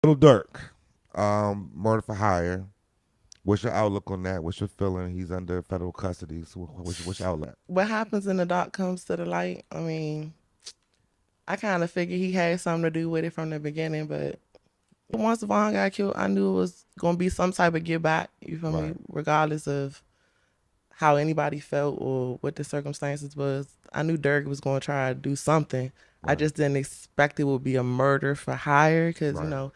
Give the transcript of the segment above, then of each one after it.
Lil Durk, murder for hire. What's your outlook on that? What's your feeling? He's under federal custody. So what's your outlook? What happens in the dark comes to the light. I mean, I kind of figured he had something to do with it from the beginning, but once Vaughn got killed, I knew it was going to be some type of get back, you feel me? Right. Regardless of how anybody felt or what the circumstances was. I knew Dirk was going to try to do something. I Right. just didn't expect it would be a murder for hire because, Right.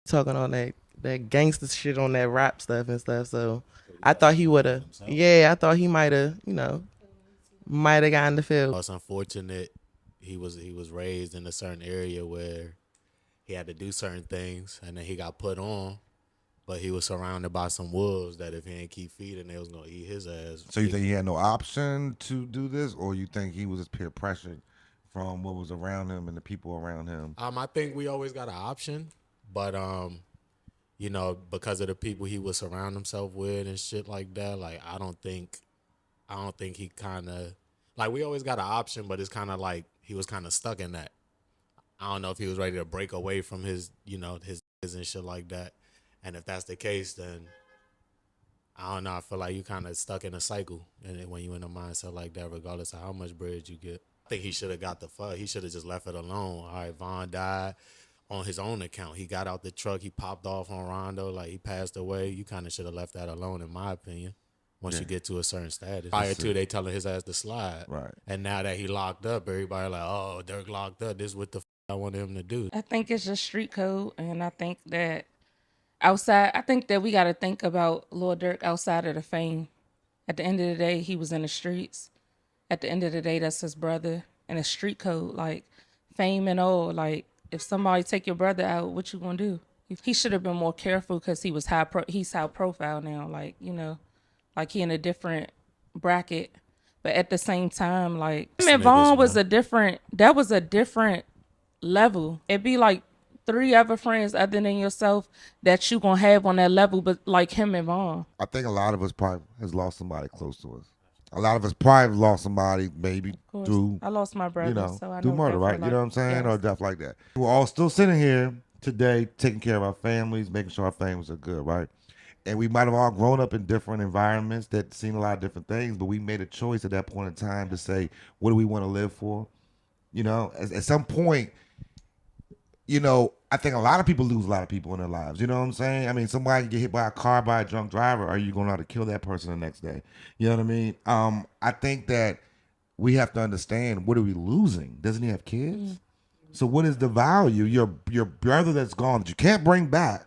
talking on that gangster shit on that rap stuff and stuff. So I thought he would have, I thought he might have, might have gotten the field. It's unfortunate he was raised in a certain area where he had to do certain things, and then he got put on. But he was surrounded by some wolves that if he ain't keep feeding, they was gonna eat his ass. So you think he had no option to do this, or you think he was just peer pressured from what was around him and the people around him? I think we always got an option, but because of the people he would surround himself with and shit like that, like I don't think he kind of like we always got an option, but it's kind of like he was kind of stuck in that. I don't know if he was ready to break away from his and shit like that. And if that's the case, then I don't know. I feel like you kind of stuck in a cycle, and when you in a mindset like that, regardless of how much bread you get, I think he should have got the fuck. He should have just left it alone. All right, Vaughn died on his own account. He got out the truck. He popped off on Rondo, like he passed away. You kind of should have left that alone, in my opinion. Once you get to a certain status, prior to they telling his ass to slide, Right. And now that he locked up, everybody like, oh, Dirk locked up. This is what the I wanted him to do. I think it's just street code, and I think that I think that we got to think about Lil Durk outside of the fame. At the end of the day, he was in the streets. At the end of the day, that's his brother, and a street code, like fame and all. Like if somebody take your brother out, what you gonna do? He should have been more careful because he was he's high profile now. Like like he in a different bracket. But at the same time, like him and Vaughn was a different level. It'd be like 3 other friends other than yourself that you gonna have on that level, but like him and Vaughn. I think a lot of us probably has lost somebody close to us. A lot of us probably lost somebody maybe through, I lost my brother, so I through know murder, death right? for You know what I'm saying? yes. Or death like that. We're all still sitting here today taking care of our families, making sure our families are good, right? And we might have all grown up in different environments that seen a lot of different things, but we made a choice at that point in time to say, what do we want to live for? At some point, I think a lot of people lose a lot of people in their lives. You know what I'm saying? I mean, somebody get hit by a car by a drunk driver. Are you going to know how to kill that person the next day? You know what I mean? I think that we have to understand, what are we losing? Doesn't he have kids? So what is the value? Your brother that's gone that you can't bring back,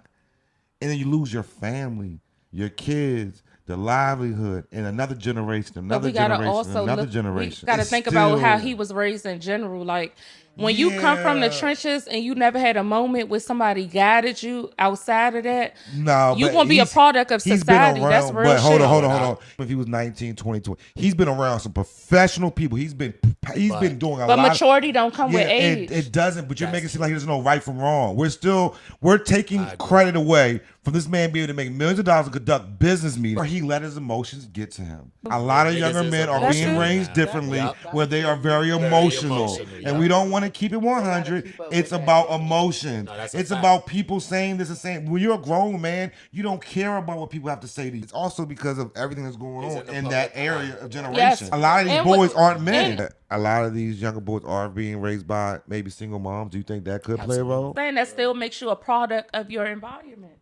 and then you lose your family, your kids, the livelihood, and another generation, another generation, another generation. We got to think about how he was raised in general. Like when you come from the trenches and you never had a moment where somebody guided you outside of that, no, you gonna be a product of society. Around, that's real but shit. Hold on. If he was 19, 20, 20, he's been around some professional people. He's been doing a lot. But maturity don't come with age. It doesn't. But you're making it seem like he doesn't know right from wrong. We're taking credit away from this man being able to make millions of dollars and conduct business meetings, or he let his emotions get to him. A lot of younger men are being raised differently, where they are very emotional, and we don't want to keep it 100. It's about emotion. It's about people saying this and saying. When you're a grown man, you don't care about what people have to say to you. It's also because of everything that's going on in that area of generation. Yes. A lot of these boys aren't men. A lot of these younger boys are being raised by maybe single moms. Do you think that could play a role? Saying that still makes you a product of your environment.